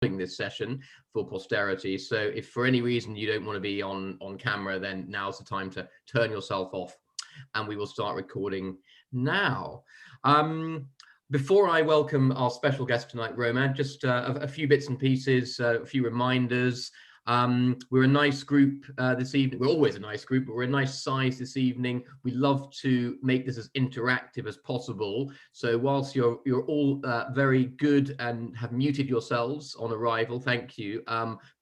this session for posterity. So if for any reason you don't want to be on camera, then now's the time to turn yourself off, and we will start recording now. Before I welcome our special guest tonight, Romain, just a few bits and pieces, a few reminders. We're a nice group this evening. We're always a nice group, but we're a nice size this evening. We love to make this as interactive as possible. So whilst you're all very good and have muted yourselves on arrival, thank you.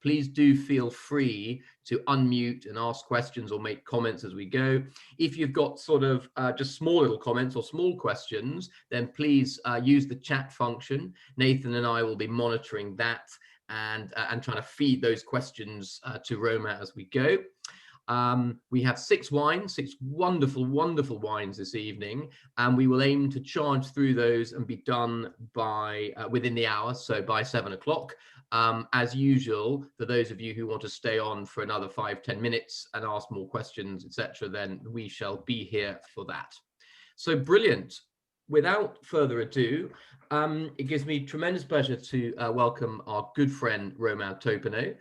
Please do feel free to unmute and ask questions or make comments as we go. If you've got sort of just small little comments or small questions, then please use the chat function. Nathan and I will be monitoring that and trying to feed those questions to Romain as we go. We have six wonderful wines this evening, and we will aim to charge through those and be done by within the hour, so by 7 o'clock. As usual, for those of you who want to stay on for another 5-10 minutes and ask more questions, etc., then we shall be here for that. So brilliant. Without further ado, it gives me tremendous pleasure to welcome our good friend Romain Taupenot,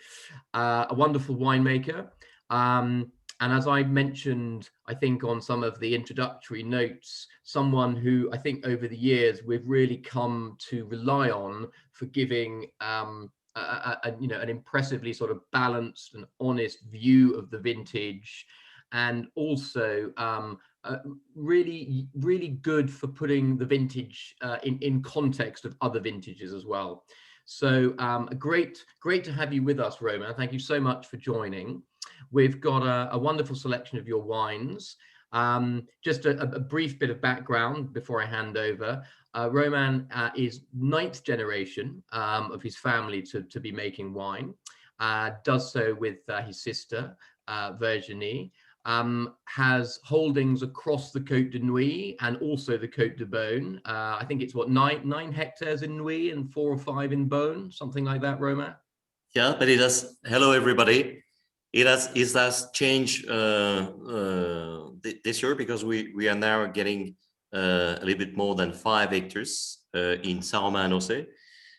a wonderful winemaker. And as I mentioned, I think on some of the introductory notes, someone who I think over the years we've really come to rely on for giving an impressively sort of balanced and honest view of the vintage, and also really good for putting the vintage in context of other vintages as well. So great to have you with us, Romain. Thank you so much for joining. We've got a wonderful selection of your wines. Just a brief bit of background before I hand over. Romain is 9th generation of his family to be making wine. Does so with his sister, Virginie. Has holdings across the Côte de Nuits and also the Côte de Beaune. I think it's what, 9 hectares in Nuits and 4 or 5 in Beaune, something like that, Romain? Yeah, but it has. Hello, everybody. It has changed this year because we are now getting a little bit more than 5 hectares in Saint-Romain and Auxerre.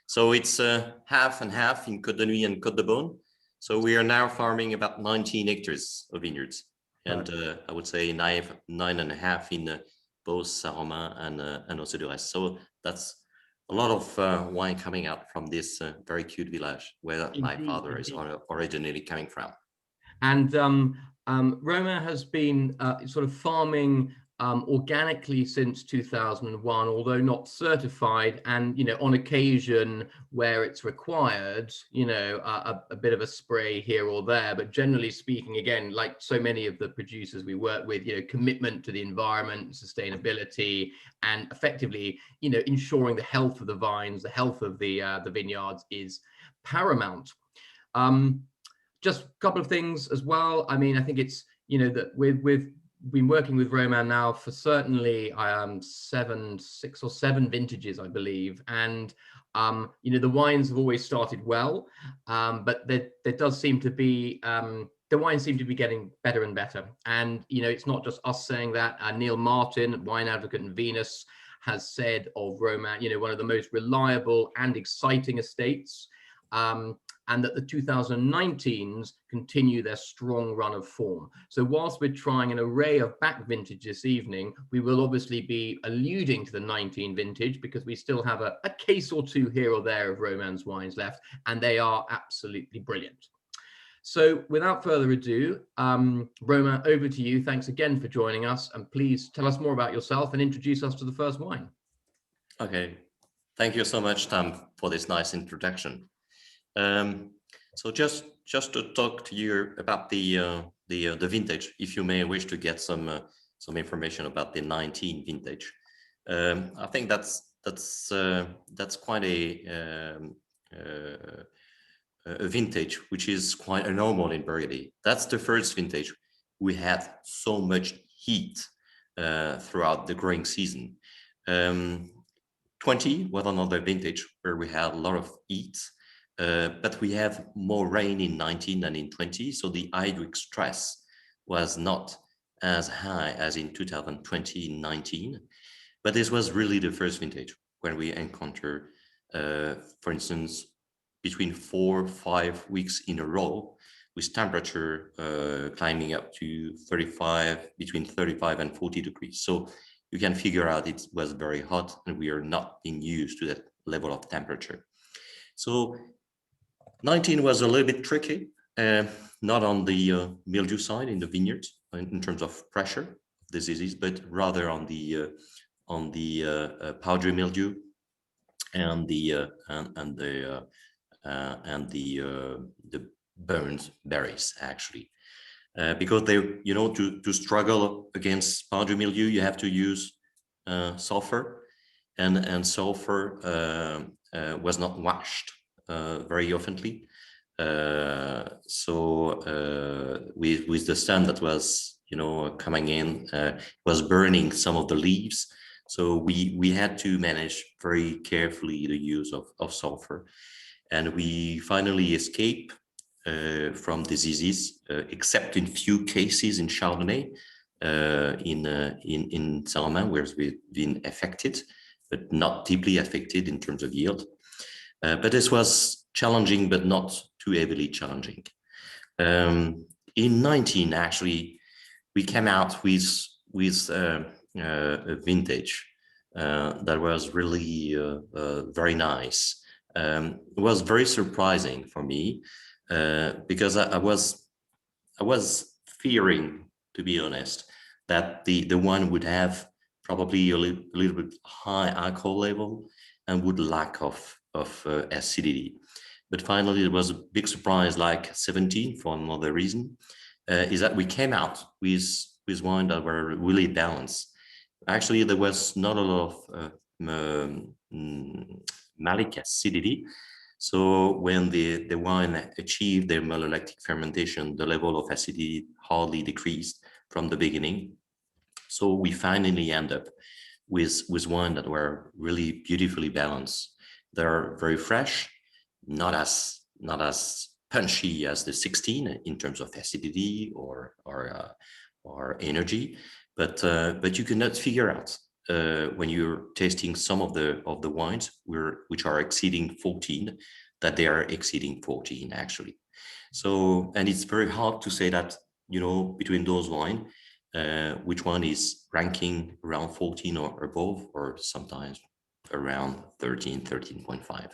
So it's half and half in Côte de Nuits and Côte de Beaune. So we are now farming about 19 hectares of vineyards. And I would say 9.5 in both Saint-Romain and also the rest. So that's a lot of wine coming out from this very cute village where my father is originally coming from. And Romain has been sort of farming organically since 2001, although not certified, and on occasion where it's required, a bit of a spray here or there, but generally speaking, again, like so many of the producers we work with, commitment to the environment, sustainability, and effectively, ensuring the health of the vines, the health of the vineyards is paramount. Just a couple of things as well. I mean, I think it's that we've been working with Romain now for certainly 6 or 7 vintages, I believe, and the wines have always started well, but there does seem to be the wines seem to be getting better and better. And it's not just us saying that. Neal Martin, wine advocate and vinous, has said of Romain, one of the most reliable and exciting estates. And that the 2019s continue their strong run of form. So whilst we're trying an array of back vintage this evening, we will obviously be alluding to the 19 vintage because we still have a case or two here or there of Romain's wines left, and they are absolutely brilliant. So without further ado, Romain, over to you. Thanks again for joining us, and please tell us more about yourself and introduce us to the first wine. Okay, thank you so much, Tom, for this nice introduction. So just to talk to you about the vintage, if you may wish to get some information about the 19 vintage. I think that's quite a vintage which is quite normal in Burgundy. That's the first vintage. We had so much heat throughout the growing season. 20 was another vintage where we had a lot of heat. But we have more rain in 19 than in 20, so the hydric stress was not as high as in 2020-19. But this was really the first vintage when we encountered, for instance, between 4 or 5 weeks in a row, with temperature climbing up to between 35 and 40 degrees. So you can figure out it was very hot, and we are not being used to that level of temperature. So 19 was a little bit tricky, not on the mildew side in the vineyard in terms of pressure diseases, but rather on the powdery mildew and the burned berries, actually, because they, to struggle against powdery mildew, you have to use sulfur, and sulfur was not washed very oftenly. So with the sun that was coming in, was burning some of the leaves. So we had to manage very carefully the use of sulfur, and we finally escape from diseases, except in few cases in Chardonnay, in Saint-Romain, where we've been affected, but not deeply affected in terms of yield. But this was challenging, but not too heavily challenging. In 19, actually, we came out with a vintage that was really very nice. It was very surprising for me because I was fearing, to be honest, that the wine would have probably a little bit high alcohol level and would lack of acidity. But finally, it was a big surprise, like 17 for another reason, is that we came out with wine that were really balanced. Actually, there was not a lot of malic acidity. So when the wine achieved their malolactic fermentation, the level of acidity hardly decreased from the beginning. So we finally end up with wine that were really beautifully balanced. They're very fresh, not as punchy as the 16 in terms of acidity or energy, but you cannot figure out when you're tasting some of the wines which are exceeding 14 that they are exceeding 14 actually. So, and it's very hard to say that between those wines which one is ranking around 14 or above, or sometimes around 13.5.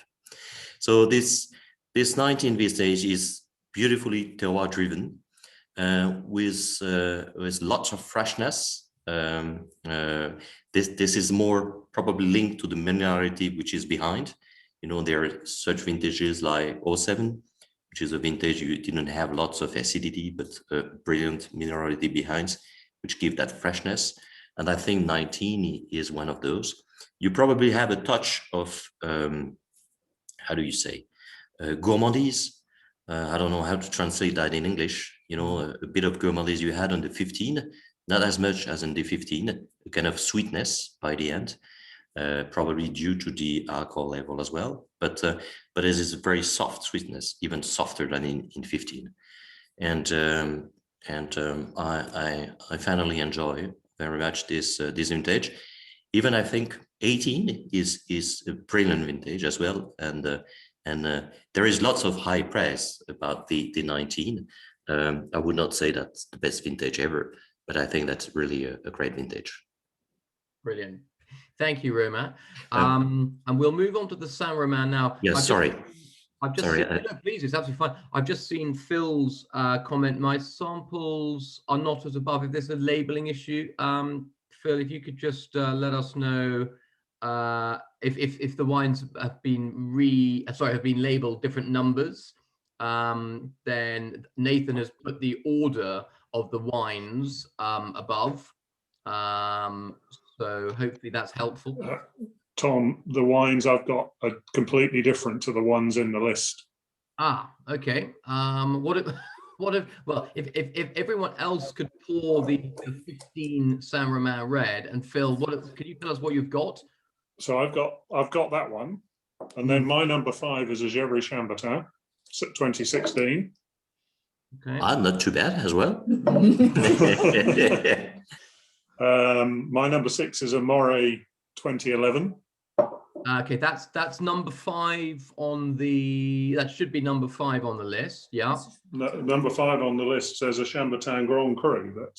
So this 19 vintage is beautifully terroir driven, with lots of freshness. This is more probably linked to the minerality which is behind. There are such vintages like 07, which is a vintage you didn't have lots of acidity, but brilliant minerality behind, which give that freshness. And I think 19 is one of those. You probably have a touch of, how do you say, gourmandise. I don't know how to translate that in English. A bit of gourmandise you had on the 15, not as much as in the 15, a kind of sweetness by the end, probably due to the alcohol level as well. But it is a very soft sweetness, even softer than in 15. And I finally enjoy very much this vintage. Even I think 18 is a brilliant vintage as well, and there is lots of high praise about the 19. I would not say that's the best vintage ever, but I think that's really a great vintage. Brilliant. Thank you, Romain. And we'll move on to the Saint-Romain now. Yes, sorry. Please, it's absolutely fine. I've just seen Phil's comment. My samples are not as above. If there's a labeling issue, Phil, if you could just let us know if the wines have been labeled different numbers. Then Nathan has put the order of the wines above. So hopefully that's helpful. Tom, the wines I've got are completely different to the ones in the list. Okay. If everyone else could pour the 15 Saint-Romain red, and Phil, can you tell us what you've got? So I've got that one, and then my number 5 is a Gevrey Chambertin, 2016. Okay. Not too bad as well. My number 6 is a Morey 2011. Okay, that's number 5 on the. That should be number 5 on the list. Yeah. Number 5 on the list says a Chambertin Grand Cru, but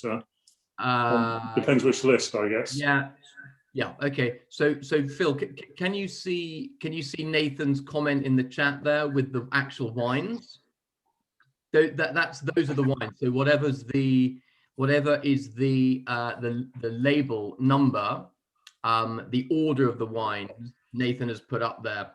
depends which list, I guess. Yeah. Yeah. Okay. So Phil, can you see Nathan's comment in the chat there with the actual wines? Those are the wines. So whatever is the label number, the order of the wine Nathan has put up there.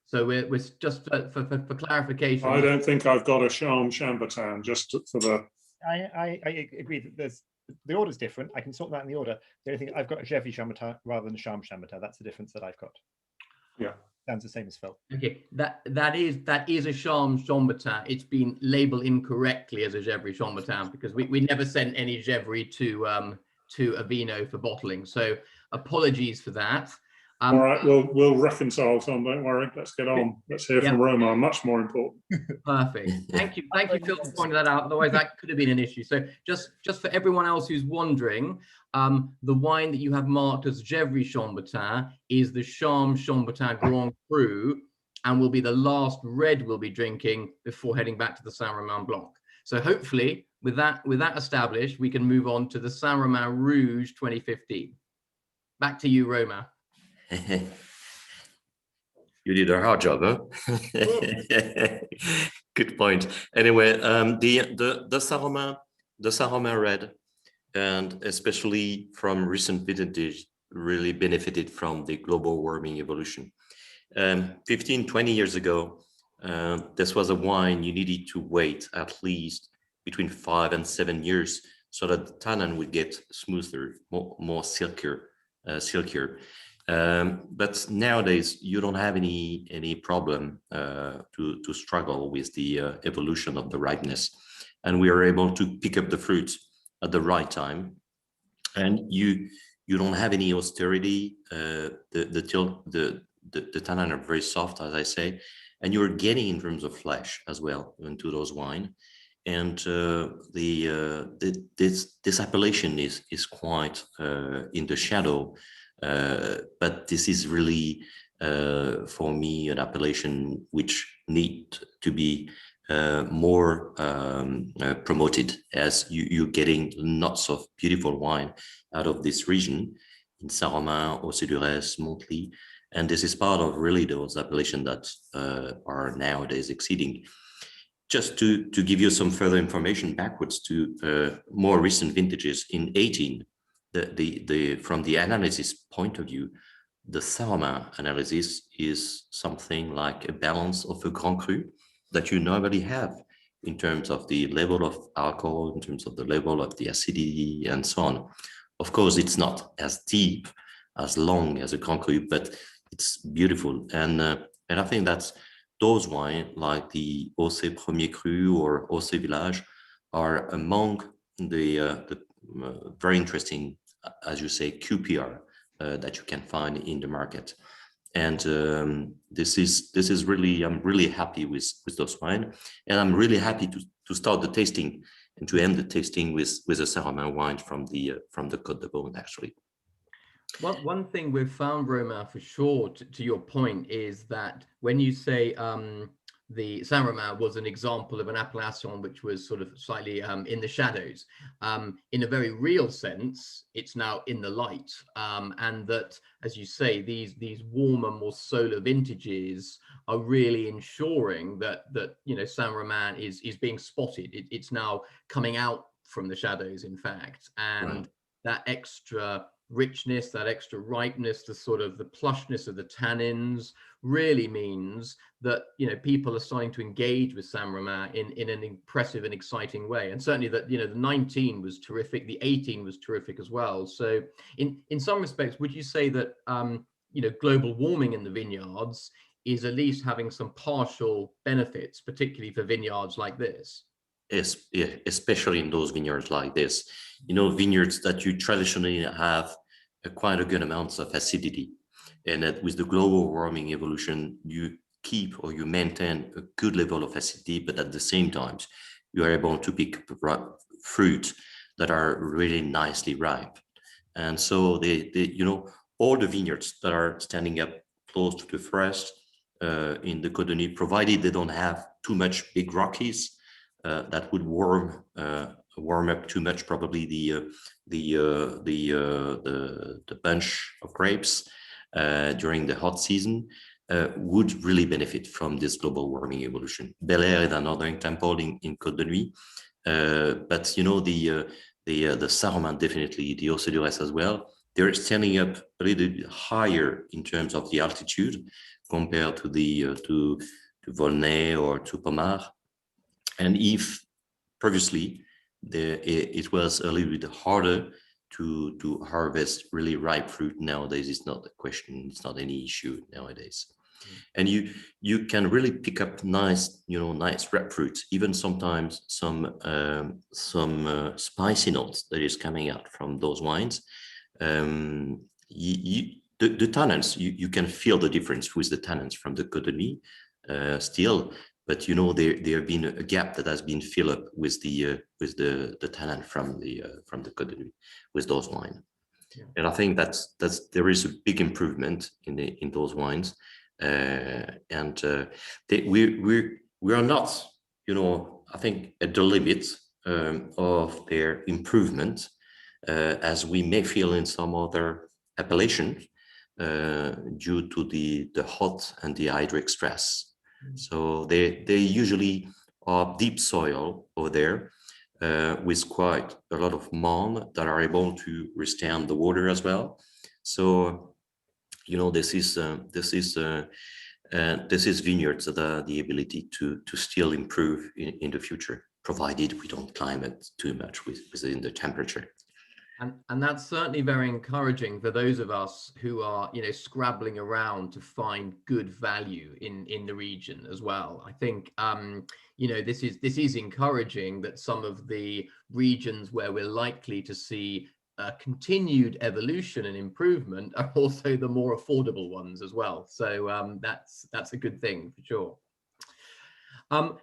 So we're just for clarification. I don't think I've got a Chambertin, just for the. I agree that there's the order's different. I can sort that in the order. The only thing I've got a Gevrey Chambertin rather than a Chambertin. That's the difference that I've got. Yeah. Sounds the same as Phil. Okay, that is a Chambertin. It's been labeled incorrectly as a Gevrey Chambertin because we never sent any Gevrey to Avino for bottling. So apologies for that. All right, we'll reconcile, Tom. Don't worry. Let's get on. Let's hear from Romain. Much more important. Perfect. Thank you, Phil, for pointing that out. Otherwise, that could have been an issue. So just for everyone else who's wondering, the wine that you have marked as Gevrey Chambertin is the Chambertin Grand Cru, and will be the last red we'll be drinking before heading back to the Saint-Romain Blanc. So hopefully, with that established, we can move on to the Saint-Romain Rouge 2015. Back to you, Romain. You did a hard job, huh? Good point. Anyway, the Saint-Romain red, and especially from recent vintage, really benefited from the global warming evolution. 15-20 years ago, this was a wine you needed to wait at least between 5 and 7 years so that the tannin would get smoother, more silkier. But nowadays you don't have any problem to struggle with the evolution of the ripeness, and we are able to pick up the fruit at the right time, and you don't have any austerity. The tannin are very soft, as I say, and you're getting in terms of flesh as well into those wine. And this appellation is quite in the shadow. But this is really, for me, an appellation which need to be more promoted, as you're getting lots of beautiful wine out of this region in Saint-Romain, Océ-du-Rez, Montely, and this is part of really those appellations that are nowadays exceeding. Just to give you some further information backwards to more recent vintages in 18. From the analysis point of view, the Saint-Romain analysis is something like a balance of a Grand Cru that you normally have in terms of the level of alcohol, in terms of the level of the acidity, and so on. Of course, it's not as deep, as long as a Grand Cru, but it's beautiful. And I think that's those wines like the Océ Premier Cru or Océ Village are among the very interesting, as you say, QPR that you can find in the market. And this is really, I'm really happy with those wine, and I'm really happy to start the tasting and to end the tasting with a Saint-Romain wine from the Côte de Beaune, actually. One thing we've found, Romain, for sure, to your point, is that when you say the Saint-Romain was an example of an appellation which was sort of slightly in the shadows, in a very real sense, it's now in the light, and that, as you say, these warmer, more solar vintages are really ensuring that Saint-Romain is being spotted. It's now coming out from the shadows, in fact, and that extra richness, that extra ripeness, the sort of the plushness of the tannins really means that people are starting to engage with Saint-Romain in an impressive and exciting way. And certainly that the 19 was terrific, the 18 was terrific as well. So in some respects, would you say that global warming in the vineyards is at least having some partial benefits, particularly for vineyards like this? Yes, yeah, especially in those vineyards like this, vineyards that you traditionally have quite a good amounts of acidity, and that with the global warming evolution, you keep or you maintain a good level of acidity, but at the same time, you are able to pick fruit that are really nicely ripe. And so all the vineyards that are standing up close to the forest in the Côte-de-Nuit, provided they don't have too much big rockies that would warm up too much, probably the bunch of grapes during the hot season, would really benefit from this global warming evolution. Bel Air is another example in Côte-de-Nuit, but you know the Saint-Romain, definitely the Hautes-Duresse as well. They're standing up a little bit higher in terms of the altitude compared to the to Volnay or to Pommard. And if previously it was a little bit harder to harvest really ripe fruit, nowadays it's not a question, it's not any issue nowadays. And you can really pick up nice ripe fruits, even sometimes some spicy notes that is coming out from those wines. The tannins, you can feel the difference with the tannins from the Côte-de-Nuit still, but you know there have been a gap that has been filled up with the tannin from the Côte-de-Nuit with those wines. Yeah. And I think that's there is a big improvement in those wines. We are not, I think, at the limit of their improvement, as we may feel in some other appellations due to the hot and the hydric stress. So they usually are deep soil over there with quite a lot of mold that are able to withstand the water as well. So this is vineyards that have the ability to still improve in the future, provided we don't climb it too much within the temperature. And that's certainly very encouraging for those of us who are, scrabbling around to find good value in the region as well. I think, this is encouraging that some of the regions where we're likely to see continued evolution and improvement are also the more affordable ones as well. So that's a good thing for sure.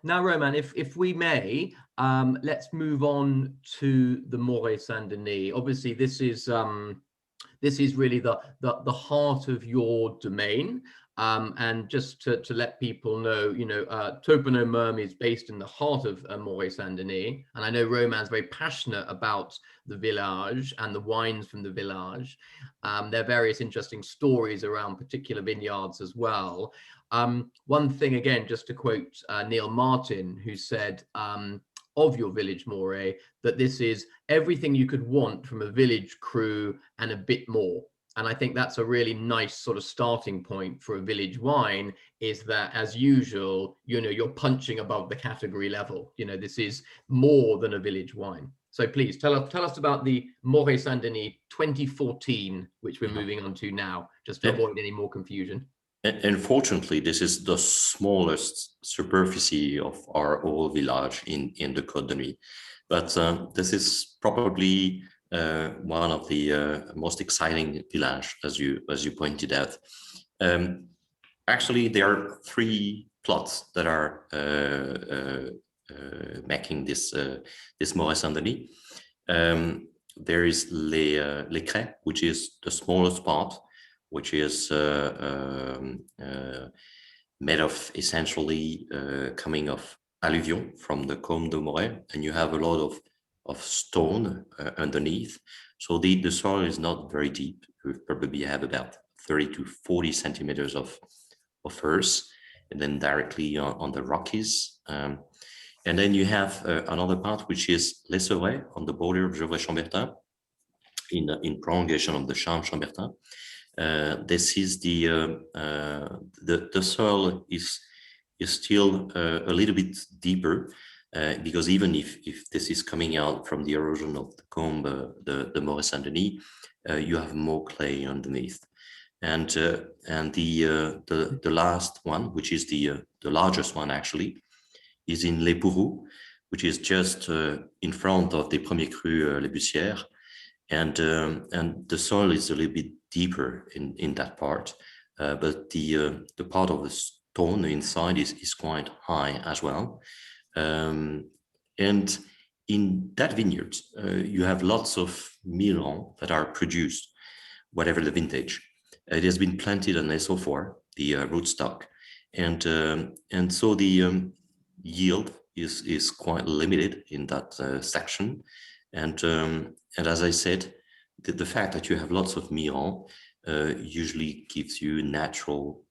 Now, Romain, if we may, let's move on to the Morey-Saint-Denis. Obviously, this is really the heart of your domain. And just to let people know, Taupenot-Merme is based in the heart of Morey-Saint-Denis. And I know Romain's very passionate about the village and the wines from the village. There are various interesting stories around particular vineyards as well. One thing, again, just to quote Neal Martin, who said of your village Morey, that this is everything you could want from a village cru and a bit more. And I think that's a really nice sort of starting point for a village wine, is that, as usual, you're punching above the category level. This is more than a village wine. So please tell us about the Morey-Saint-Denis 2014, which we're moving on to now, just to avoid any more confusion. Unfortunately, this is the smallest superficie of our whole village in the Côte-de-Nuit. But this is probably one of the most exciting villages, as you pointed out. Actually, there are 3 plots that are making this Morey-Saint-Denis. There is Les Crêts, which is the smallest part, which is made of essentially coming of alluvium from the Combe de Morey, and you have a lot of stone underneath. So the soil is not very deep. We probably have about 30 to 40 centimeters of earth, and then directly on the Rockies. And then you have another part, which is Les Sevrets, on the border of Gevrey-Chambertin, in prolongation of the Chambertin. This is the soil is still a little bit deeper, because even if this is coming out from the erosion of the Combe, the Morey-Saint-Denis, you have more clay underneath. And the last one, which is the largest one actually, is in Les Pourous, which is just in front of the Premier Cru Les Bussières, and the soil is a little bit deeper in that part, but the part of the stone inside is quite high as well. And in that vineyard, you have lots of Melioran that are produced, whatever the vintage. It has been planted on SO4, the rootstock, and so the yield is quite limited in that section, and as I said, the fact that you have lots of Miron usually gives you natural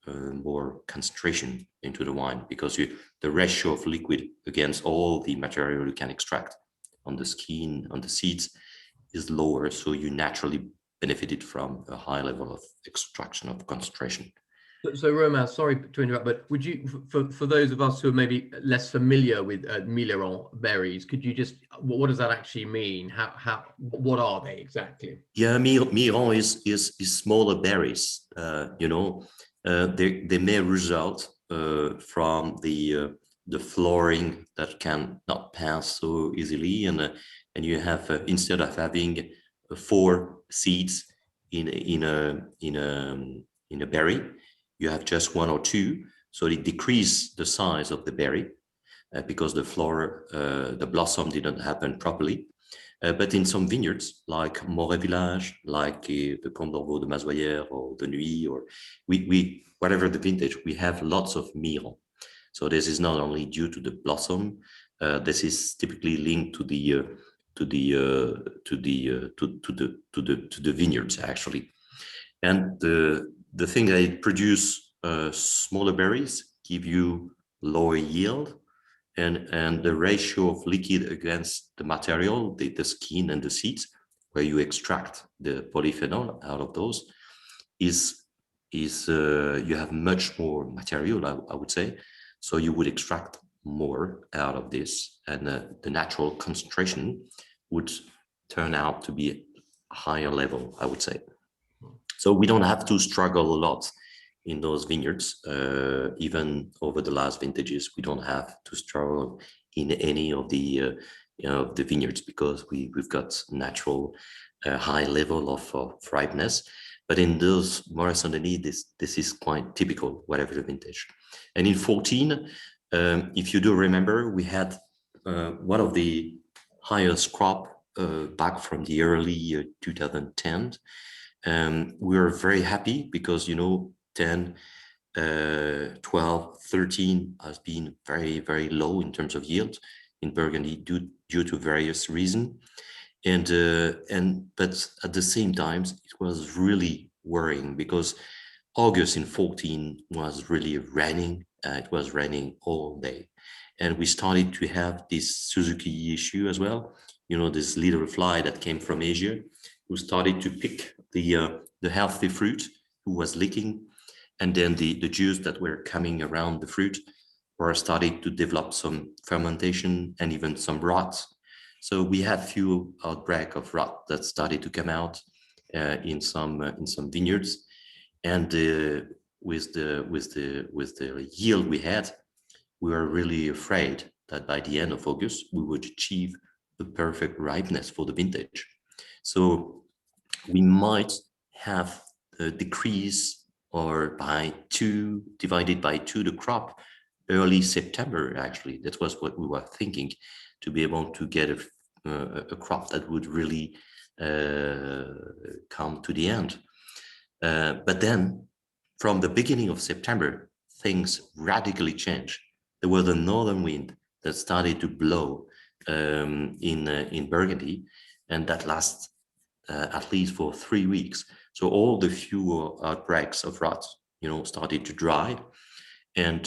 more concentration into the wine, because the ratio of liquid against all the material you can extract on the skin, on the seeds, is lower, so you naturally benefited from a high level of extraction of concentration. So Romain, sorry to interrupt, but would you, for those of us who are maybe less familiar with Melioran berries, could you just, what does that actually mean? What are they exactly? Yeah, Miron is smaller berries. You know, they may result from the flooring that can not pass so easily, and you have instead of having 4 seeds in a berry, you have just 1 or 2, so it decreases the size of the berry because the flower, the blossom didn't happen properly. But in some vineyards, like Morey Village, like the Comte d'Orvaux de Mazoyer or the Nuit, or we whatever the vintage, we have lots of Miron. So this is not only due to the blossom. This is typically linked to the vineyards actually. And the thing that it produce smaller berries give you lower yield, and the ratio of liquid against the material, the skin and the seeds, where you extract the polyphenol out of those, is you have much more material, I would say, so you would extract more out of this, and the natural concentration would turn out to be a higher level, I would say. So we don't have to struggle a lot in those vineyards. Even over the last vintages, we don't have to struggle in any of the the vineyards, because we've got natural high level of ripeness. But in those Morey-Saint-Denis, this is quite typical, whatever the vintage. And in 14, if you do remember, we had one of the highest crop back from the early 2010. We were very happy because, you know, 10, 12, 13 has been very, very low in terms of yield in Burgundy due to various reasons. But at the same time, it was really worrying because August in 14 was really raining. It was raining all day. And we started to have this Suzuki issue as well. You know, this little fly that came from Asia, who started to pick the healthy fruit, who was leaking. And then the juice that were coming around the fruit were starting to develop some fermentation and even some rot. So we had few outbreak of rot that started to come out in some vineyards. And with the yield we had, we were really afraid that by the end of August, we would achieve the perfect ripeness for the vintage. So we might have a decrease or by 2, divided by 2 the crop early September, actually. That was what we were thinking, to be able to get a crop that would really come to the end. But then from the beginning of September, things radically changed. There was a northern wind that started to blow in Burgundy, and that lasts at least for 3 weeks. So all the few outbreaks of rot, you know, started to dry. And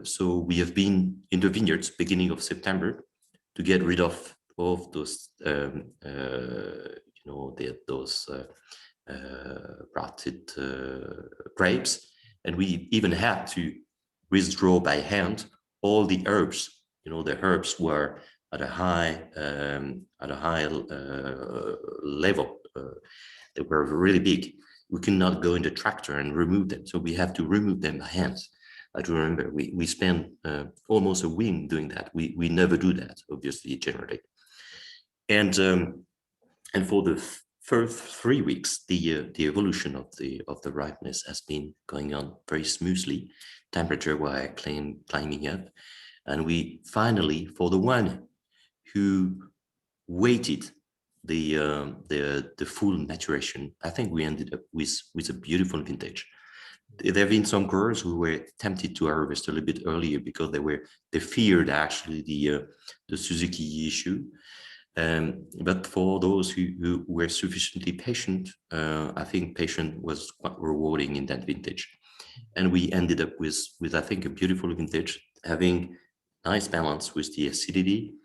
so we have been in the vineyards beginning of September to get rid of those, you know, those rotted grapes. And we even had to withdraw by hand all the herbs. You know, the herbs were at a high level. They were really big. We could not go in the tractor and remove them, so we have to remove them by hand. I do remember we spent almost a week doing that. We never do that, obviously, generally. And for the first 3 weeks, the evolution of the ripeness has been going on very smoothly. Temperature were climbing up, and we finally, for the one who waited the full maturation, I think we ended up with a beautiful vintage. There have been some growers who were tempted to harvest a little bit earlier because they feared actually the Suzuki issue. But for those who were sufficiently patient, I think patience was quite rewarding in that vintage. And we ended up with I think a beautiful vintage, having nice balance with the acidity.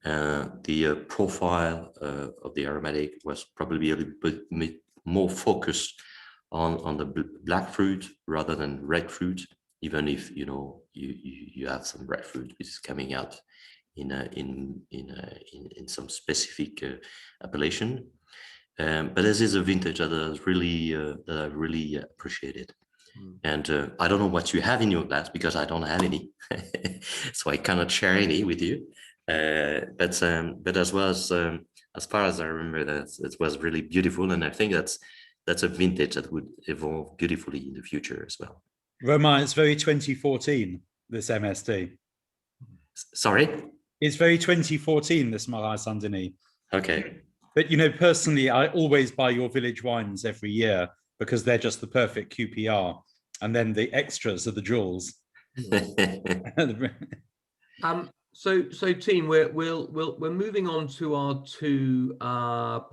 The profile of the aromatic was probably a little bit more focused on the black fruit rather than red fruit, even if you have some red fruit which is coming out in some specific appellation. But this is a vintage that I really appreciated. And I don't know what you have in your glass because I don't have any, so I cannot share any with you. But as far as I remember, that it was really beautiful, and I think that's a vintage that would evolve beautifully in the future as well. Romain, it's very 2014, this MSD. Sorry? It's very 2014, this Morey-Saint-Denis. Okay. But, personally, I always buy your village wines every year because they're just the perfect QPR. And then the extras are the jewels. So team, we're moving on to our two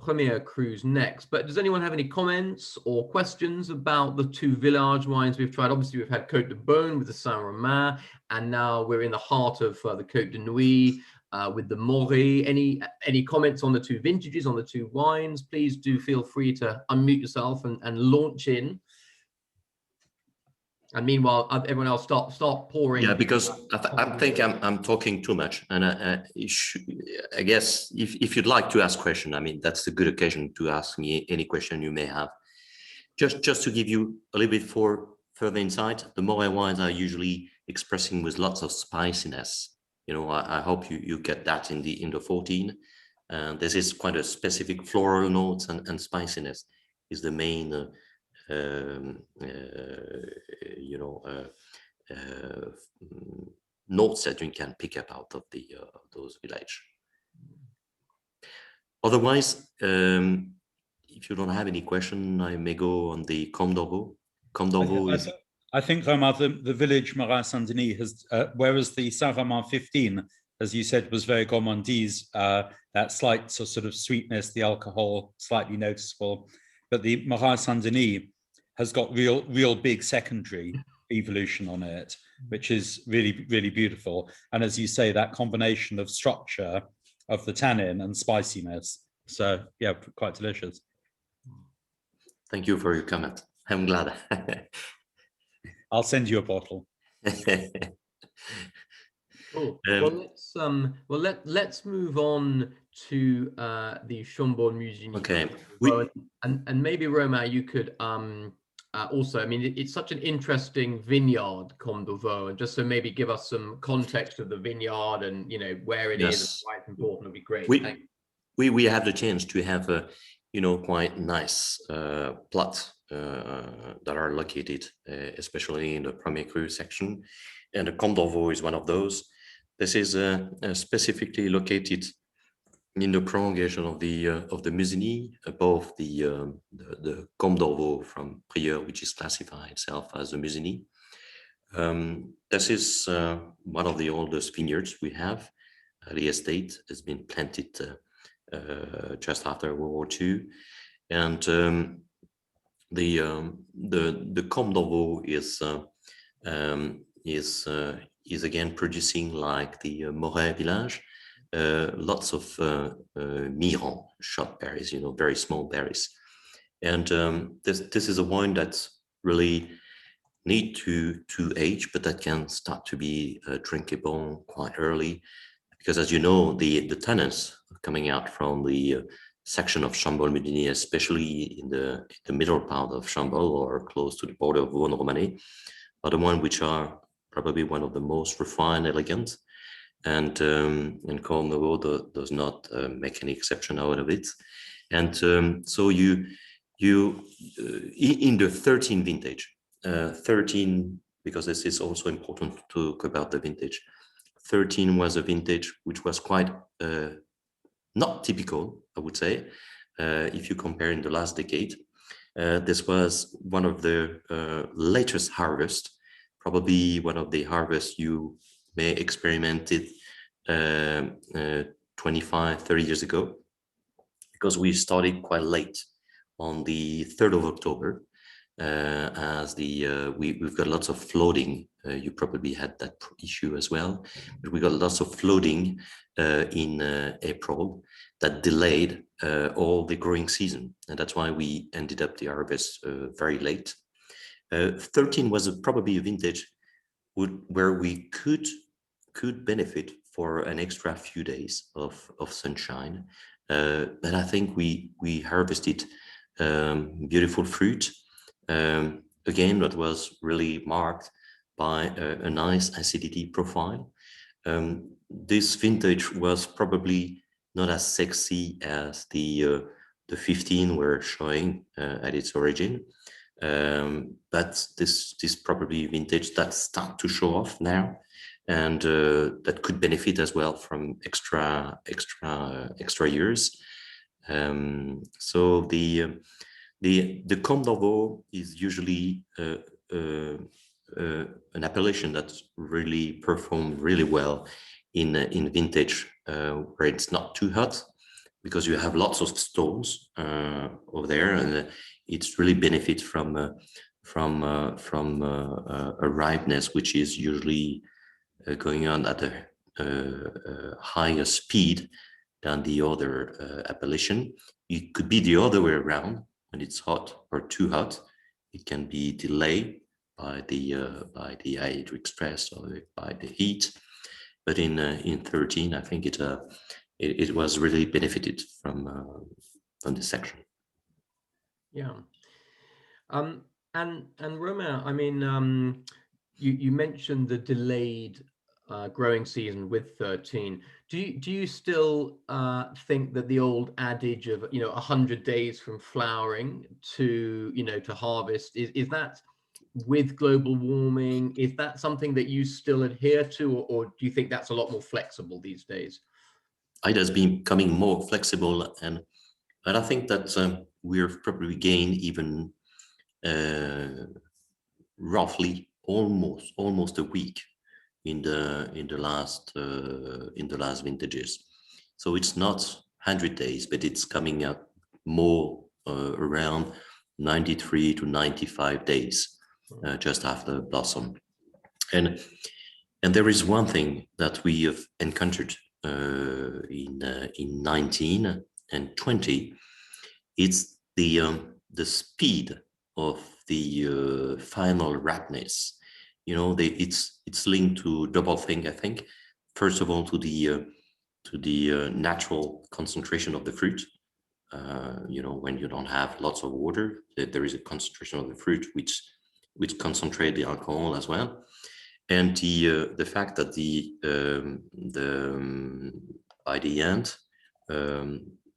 premier crus next. But does anyone have any comments or questions about the two village wines we've tried? Obviously, we've had Côte de Beaune with the Saint-Romain, and now we're in the heart of the Côte de Nuit with the Mori. Any comments on the two vintages, on the two wines? Please do feel free to unmute yourself and launch in. And meanwhile, everyone else start pouring. Yeah, because I think I'm talking too much, and I guess if you'd like to ask question, I mean that's a good occasion to ask me any question you may have. Just to give you a little bit further insight, the Morey wines are usually expressing with lots of spiciness. I hope you get that in the 14. This is quite a specific floral notes and spiciness is the main. Notes that you can pick up out of those village. Otherwise, if you don't have any question, I may go on the Comte d'Orvaux. Comte d'Orvaux is. I think, Romain, the village Morey-Saint-Denis has, whereas the Saint-Romain 15, as you said, was very gourmandise, that slight sort of sweetness, the alcohol slightly noticeable, but the Morey-Saint-Denis has got real big secondary evolution on it, which is really, really beautiful. And as you say, that combination of structure of the tannin and spiciness. So yeah, quite delicious. Thank you for your comment. I'm glad. I'll send you a bottle. Cool. Let's move on to the Schomborn Museum. Okay. And maybe Romain, you could also, I mean, it's such an interesting vineyard, Comte d'Orvaux, and just so maybe give us some context of the vineyard and where it is and why it's important. It'll be great. We have the chance to have a quite nice plots that are located, especially in the Premier Cru section, and the Comte d'Orvaux is one of those. This is specifically located in the prolongation of the Musigny, above the Comte d'Orvaux from Prieur, which is classified itself as a Musigny. This is one of the oldest vineyards we have. The estate has been planted just after World War II, and the Comte d'Orvaux is again producing like the Morey village. Lots of Miran shot berries, very small berries, and this is a wine that's really need to age, but that can start to be drinkable quite early, because as you know, the tannins coming out from the section of Schomborn, especially in the middle part of Chambol or close to the border of Vaud-Romanée, are the ones which are probably one of the most refined, elegant. And Comte d'Orvaux does not make any exception out of it. And so you in the 13 vintage, 13, because this is also important to talk about the vintage. 13 was a vintage which was quite not typical, I would say, if you compare in the last decade. This was one of the latest harvests, probably one of the harvests you may experimented 25, 30 years ago, because we started quite late on the 3rd of October, as we've got lots of flooding. You probably had that issue as well, but we got lots of flooding in April that delayed all the growing season, and that's why we ended up the harvest very late. 13 was probably a vintage where we could benefit for an extra few days of sunshine, but I think we harvested beautiful fruit. Again, that was really marked by a nice acidity profile. This vintage was probably not as sexy as the 15 were showing at its origin, but this probably vintage that start to show off now, and that could benefit as well from extra years. So the Comte d'Orvaux is usually an appellation that's really performed really well in vintage where it's not too hot, because you have lots of stones over there, and it's really benefit from a ripeness which is usually going on at a higher speed than the other appellation. It could be the other way around. When it's hot or too hot, it can be delayed by the hydric stress or by the heat. But in 13, I think it was really benefited from this section. Yeah. And Romain, I mean, you mentioned the delayed growing season with 13. Do you still think that the old adage of 100 days from flowering to to harvest is that, with global warming, is that something that you still adhere to, or do you think that's a lot more flexible these days? It has been becoming more flexible, and I think that we're probably gained even roughly almost a week in the last vintages. So it's not 100 days, but it's coming up more around 93 to 95 days just after blossom. And there is one thing that we have encountered in 19 and 20. It's the speed of the final ripeness. It's linked to double thing, I think. First of all, to the natural concentration of the fruit. When you don't have lots of water, there is a concentration of the fruit which concentrate the alcohol as well, and the fact that by the end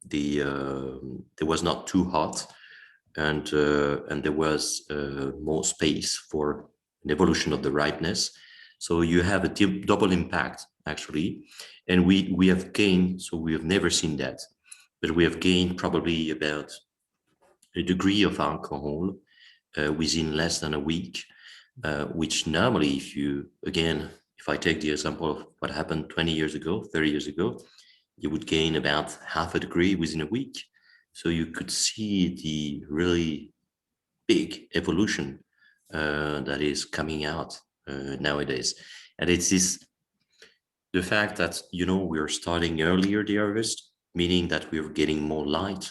there was not too hot, and there was more space for an evolution of the ripeness. So you have a double impact actually, and we have gained. So we have never seen that, but we have gained probably about a degree of alcohol within less than a week, which normally, if I take the example of what happened 20 years ago, 30 years ago, you would gain about half a degree within a week. So you could see the really big evolution that is coming out nowadays. And it's the fact that, we're starting earlier the harvest, meaning that we're getting more light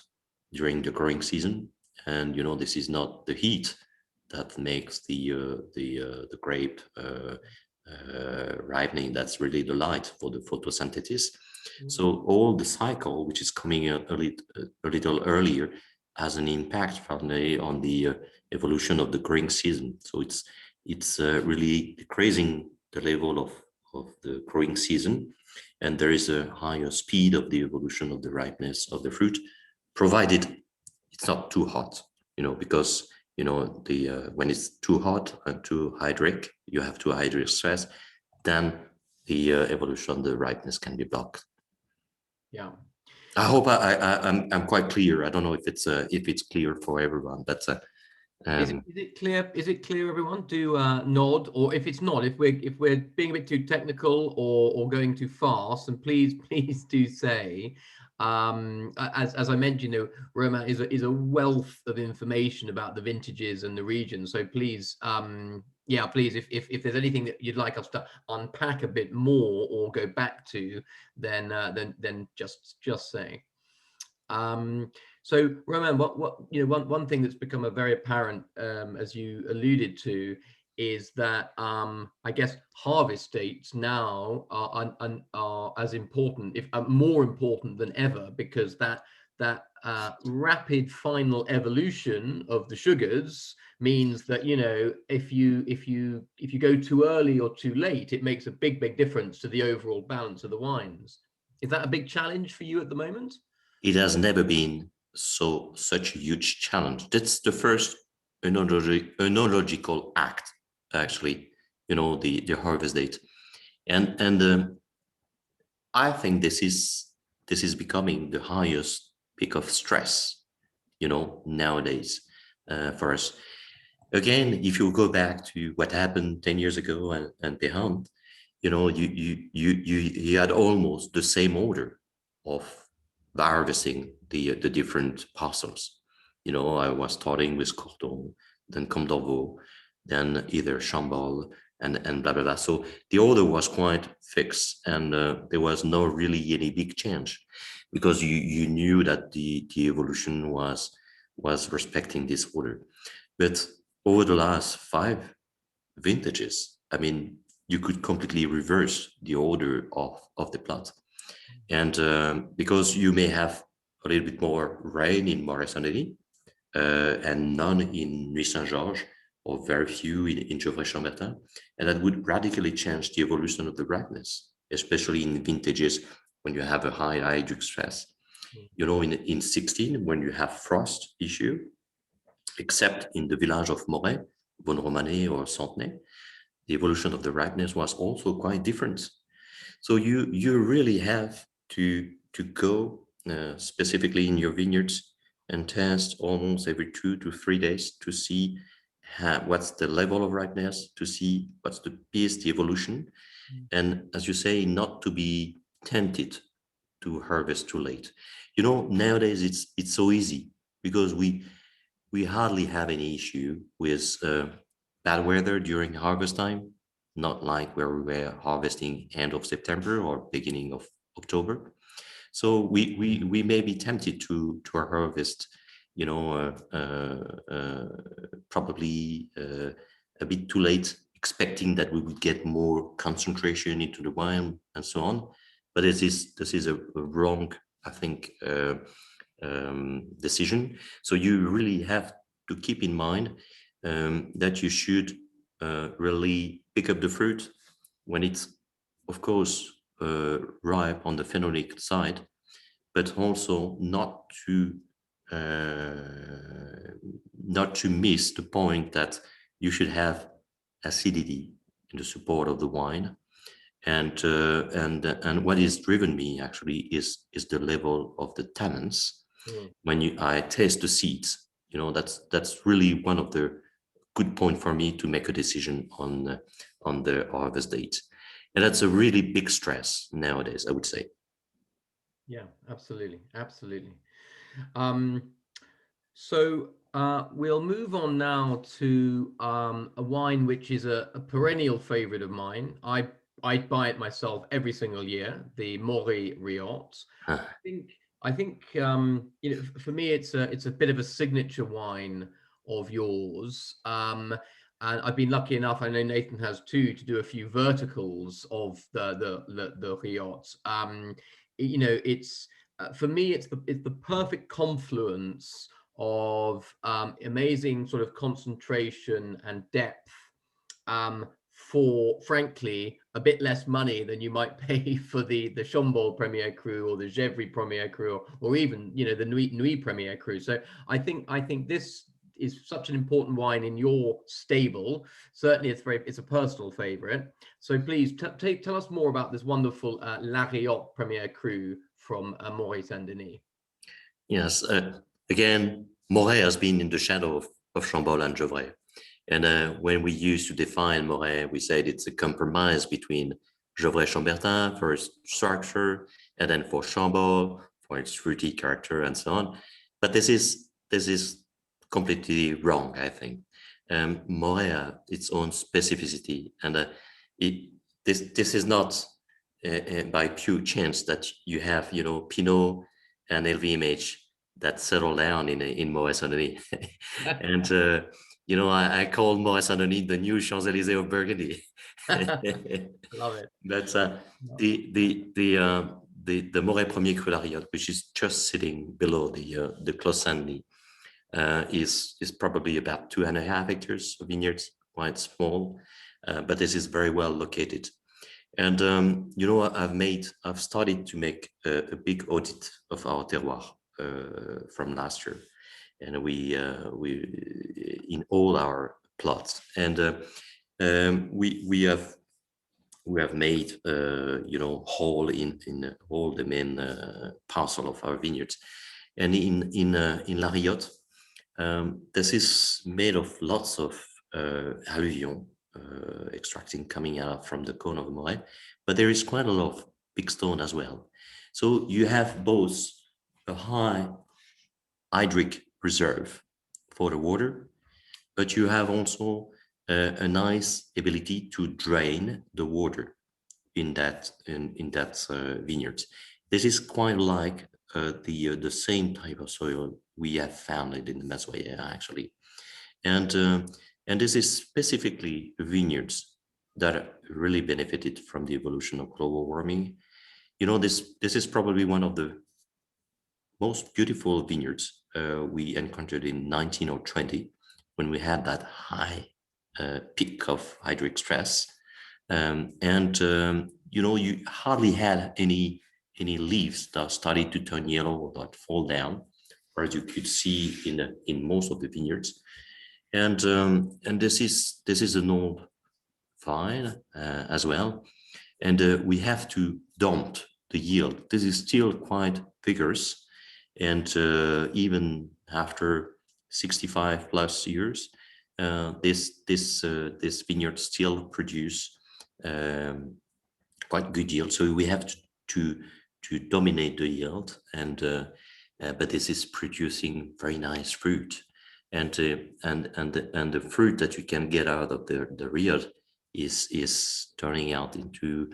during the growing season. And, this is not the heat that makes the grape ripening. That's really the light for the photosynthesis. Mm-hmm. So all the cycle, which is coming a little earlier, has an impact finally on the evolution of the growing season. So it's really decreasing the level of the growing season, and there is a higher speed of the evolution of the ripeness of the fruit, provided it's not too hot, because when it's too hot and too hydric, you have too hydric stress, then the evolution of the ripeness can be blocked. Yeah. I hope I'm quite clear. I don't know if it's clear for everyone, but Is it clear? Is it clear, everyone? Do nod, or if it's not, if we're being a bit too technical or going too fast, and please do say. As I mentioned, Romain is a wealth of information about the vintages and the region. So please, yeah, please, if there's anything that you'd like us to unpack a bit more or go back to, then just say. So Romain, one thing that's become a very apparent, as you alluded to, is that I guess harvest dates now are as important, if more important than ever, because that rapid final evolution of the sugars means that if you go too early or too late, it makes a big difference to the overall balance of the wines. Is that a big challenge for you at the moment? It has never been such a huge challenge. That's the first enological act, actually, the harvest date. And I think this is becoming the highest peak of stress, nowadays, for us. Again, if you go back to what happened 10 years ago and beyond, you had almost the same order of harvesting the different parcels. I was starting with Cordon, then Comte d'Orvaux, then either Chambord, and blah blah blah. So the order was quite fixed, and there was no really any big change, because you knew that the evolution was respecting this order. But over the last 5 vintages, I mean, you could completely reverse the order of the plot. And because you may have a little bit more rain in Morey-Saint-Denis and none in Nuit Saint-Georges, or very few in Gevrey-Chambertin, and that would radically change the evolution of the ripeness, especially in vintages when you have a high hydric stress. In 16, when you have frost issue, except in the village of Morey, Bonne-Romanée or Centenay, the evolution of the ripeness was also quite different. So you really have to go specifically in your vineyards and test almost every 2 to 3 days to see what's the level of ripeness, to see what's the pace, the evolution, and as you say, not to be tempted to harvest too late. Nowadays it's so easy, because we hardly have any issue with bad weather during harvest time, not like where we were harvesting end of September or beginning of October. So we may be tempted to harvest, probably a bit too late, expecting that we would get more concentration into the wine and so on. But this is a wrong, I think, decision. So you really have to keep in mind that you should really pick up the fruit when it's, of course, ripe on the phenolic side, but also not to miss the point that you should have acidity in the support of the wine. And what has driven me actually is the level of the tannins. When I taste the seeds, that's really one of the good point for me to make a decision on the harvest date. And that's a really big stress nowadays, I would say. Yeah, absolutely. So we'll move on now to a wine which is a perennial favorite of mine. I buy it myself every single year, the Mori Riots. I think for me it's a bit of a signature wine of yours. And I've been lucky enough, I know Nathan has too, to do a few verticals of the Riots. It's for me it's the perfect confluence of amazing sort of concentration and depth, for frankly a bit less money than you might pay for the Schomborn Premier Cru or the Gevrey Premier Cru, or even the Nuit Premier Cru. So I think this is such an important wine in your stable. Certainly, it's a personal favorite. So please tell us more about this wonderful La Riotte Premier Cru from Morey-Saint-Denis. Yes, again, Morey has been in the shadow of Chambol and Gevrey. And when we used to define Morey, we said it's a compromise between Gevrey-Chambertin for its structure, and then for Chambol for its fruity character and so on. But this is completely wrong, I think. Morey has its own specificity, and this is not by pure chance that you have, you know, Pinot and LVMH that settle down in Morey-Saint-Denis. And you know, I call Morey-Saint-Denis the new Champs-Élysées of Burgundy. Love it. But the Morey Premier Cru La Riotte, which is just sitting below the Clos Saint-Denis, is probably about 2.5 hectares of vineyards, quite small, but this is very well located. And you know, I've started to make a big audit of our terroir from last year, and we in all our plots, and we have made you know, hole in all the main parcel of our vineyards, and in La Riotte, this is made of lots of alluvion extracting coming out from the cone of the Morey, but there is quite a lot of big stone as well. So you have both a high hydric reserve for the water, but you have also a nice ability to drain the water in that vineyard. This is quite like the same type of soil we have found in the Mazoyer, actually, and this is specifically vineyards that really benefited from the evolution of global warming. You know, this is probably one of the most beautiful vineyards we encountered in 19 or 20, when we had that high peak of hydric stress, and you know, you hardly had any leaves that started to turn yellow or that fall down, as you could see in most of the vineyards, and this is an old vine as well, and we have to dump the yield. This is still quite vigorous, and even after 65 plus years, this vineyard still produce quite good yield. So we have to dominate the yield, and but this is producing very nice fruit, and the fruit that you can get out of the Riotte is turning out into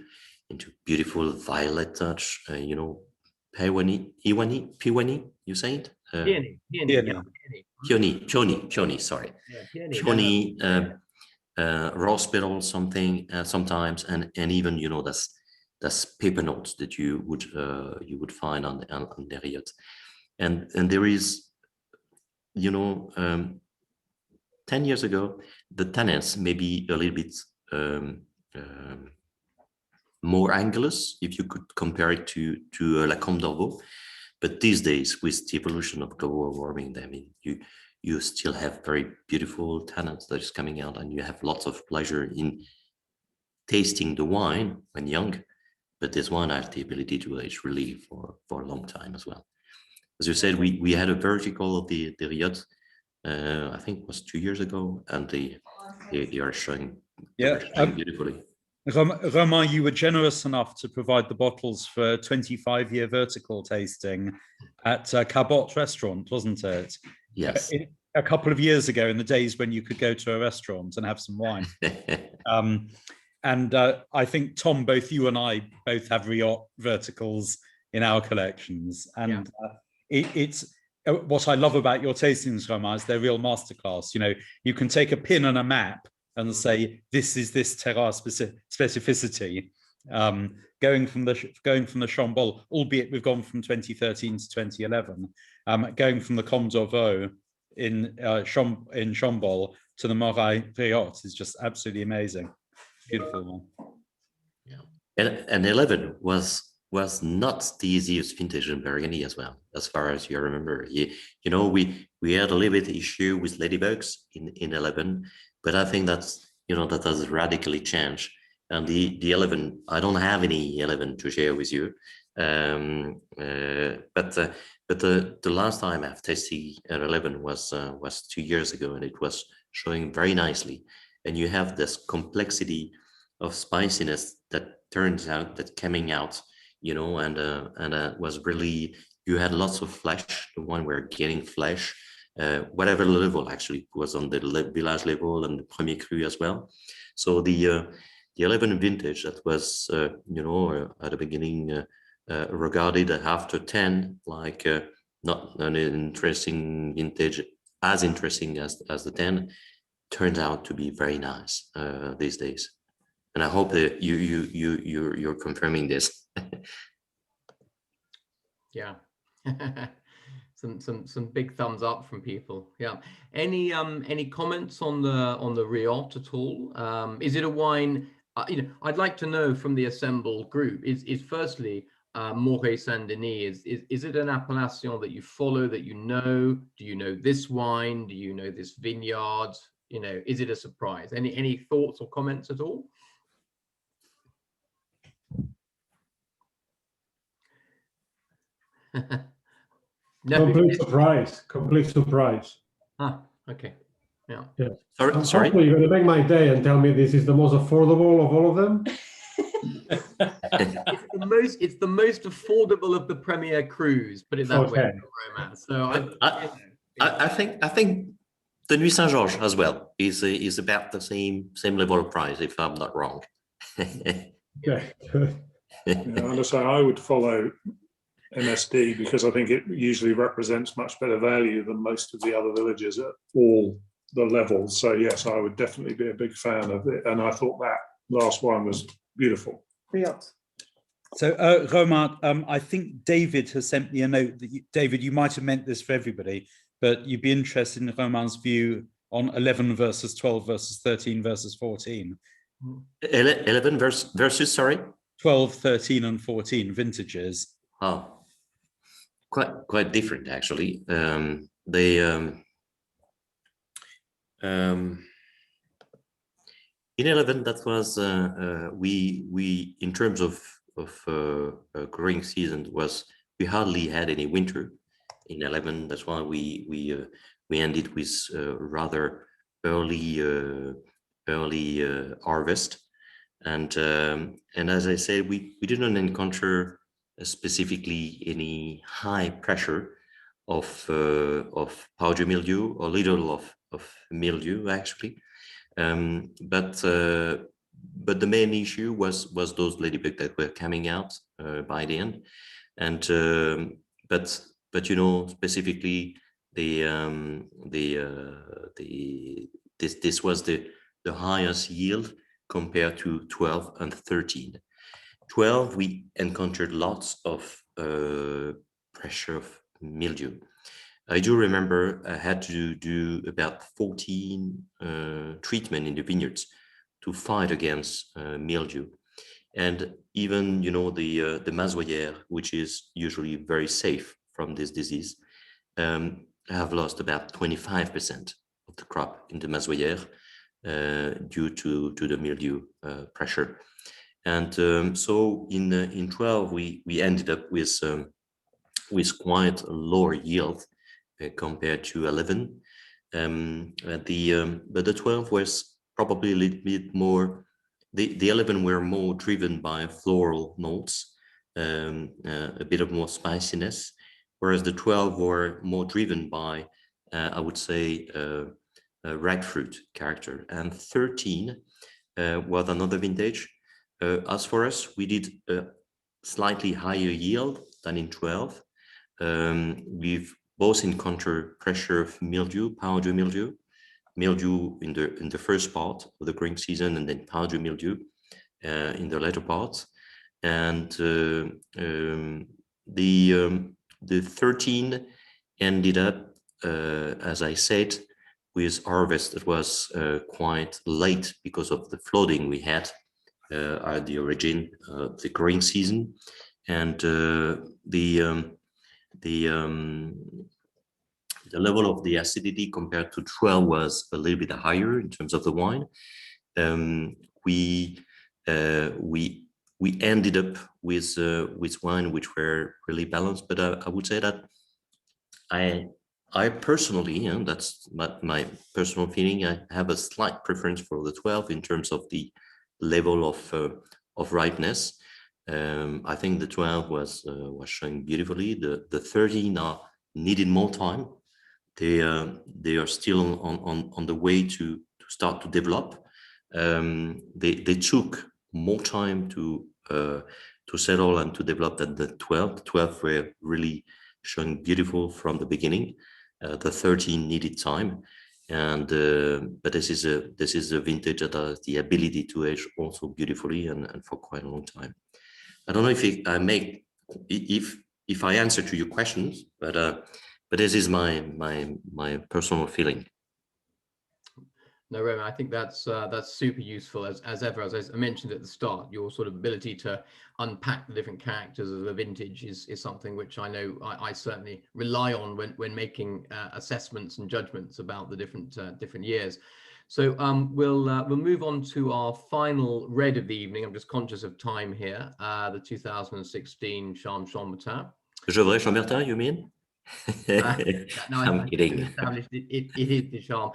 beautiful violet touch. You know, peony, you say it? Peony, sorry. Peony, rose petal, something sometimes, and even, you know, that's paper notes that you would find on the Riotte, and there is, you know, 10 years ago the tannins may be a little bit more angulous, if you could compare it to La Combe d'Orvaux. But these days, with the evolution of global warming, I mean, you still have very beautiful tannins that is coming out, and you have lots of pleasure in tasting the wine when young. But this wine has the ability to age really for a long time as well. As you said, we had a vertical of the Riotte, I think it was 2 years ago, and they are showing, beautifully. Romain, you were generous enough to provide the bottles for a 25-year vertical tasting at Cabot restaurant, wasn't it? Yes. A couple of years ago, in the days when you could go to a restaurant and have some wine. And I think, Tom, both you and I both have Riotte verticals in our collections. And it's what I love about your tastings, Romain, is they're real masterclass. You know, you can take a pin and a map and say, this is this terroir specificity. Going from the Chambol, albeit we've gone from 2013 to 2011, going from the Combe d'Orvaux in Chambol to the Mori Riots is just absolutely amazing. Beautiful one. Yeah. And 11 was was not the easiest vintage in Burgundy as well, as far as you remember. You know, we had a little bit issue with ladybugs in 11, but I think that's, you know, that has radically changed. And the 11, I don't have any 11 to share with you. But the last time I've tested an 11 was 2 years ago, and it was showing very nicely. And you have this complexity of spiciness that turns out that coming out, you know, and was really, you had lots of flesh. The one we're getting flesh, whatever level actually was on the village level and the premier cru as well. So the 11 vintage that was, you know, at the beginning regarded after 10 like not an interesting vintage, as interesting as the 10, turns out to be very nice these days. And I hope that you're confirming this. Yeah. some big thumbs up from people. Yeah. Any comments on the Riot at all? Is it a wine? You know, I'd like to know from the assembled group. Is firstly Morey-Saint-Denis. Is it an appellation that you follow, that you know? Do you know this wine? Do you know this vineyard? You know, is it a surprise? Any thoughts or comments at all? No. Complete surprise. Ah, okay. Yeah. Sorry. Hopefully you're going to make my day and tell me this is the most affordable of all of them. It's the most affordable of the premier cruise. Put it that way, Romain. So I think the Nuit Saint-Georges as well is about the same level of price, if I'm not wrong. Okay. And so I would follow MSD because I think it usually represents much better value than most of the other villages at all the levels. So yes, I would definitely be a big fan of it. And I thought that last one was beautiful. So Romain, I think David has sent me a note that David, you might have meant this for everybody, but you'd be interested in Romain's view on 11 versus 12 versus 13 versus 14. 11 versus, sorry? 12, 13 and 14 vintages. Oh, quite different actually. In 11, that was we in terms of growing season was we hardly had any winter in 11. That's why we ended with rather early harvest, and as I said, we didn't encounter specifically any high pressure of powdery mildew or little of mildew actually. But the main issue was those ladybugs that were coming out by the end, and but you know, specifically this was the highest yield compared to 12 and 13. 12 we encountered lots of pressure of mildew. I do remember I had to do about 14 treatment in the vineyards to fight against mildew. And even, you know, the mazoyère, which is usually very safe from this disease, have lost about 25% of the crop in the mazoyère due to the mildew pressure. And so in 12, we ended up with quite a lower yield compared to 11. But the 12 was probably a little bit more, the 11 were more driven by floral notes, a bit of more spiciness, whereas the 12 were more driven by, I would say, red fruit character. And 13 was another vintage. As for us, we did a slightly higher yield than in 12. We've both encountered pressure of mildew, powdery mildew in the first part of the growing season, and then powdery mildew in the later part. And the 13 ended up, as I said, with harvest that was quite late because of the flooding we had at the origin of the growing season. and the level of the acidity compared to 12 was a little bit higher in terms of the wine. We ended up with wine which were really balanced, but I would say that I personally, and that's my personal feeling, I have a slight preference for the 12 in terms of the level of ripeness. I think the 12 was showing beautifully. The 13 needed more time. They are still on the way to start to develop. They took more time to settle and to develop than the 12. The 12 were really showing beautiful from the beginning. The 13 needed time, and but this is a vintage that has the ability to age also beautifully and for quite a long time. I don't know if I answer to your questions, but this is my personal feeling. No, Romain, I think that's super useful as ever. As I mentioned at the start, your sort of ability to unpack the different characters of the vintage is something which I know I certainly rely on when making assessments and judgments about the different years. So we'll move on to our final red of the evening. I'm just conscious of time here. The 2016 Chambertin. Gevrey Chambertin, you mean? No, I'm kidding. It is the Charm.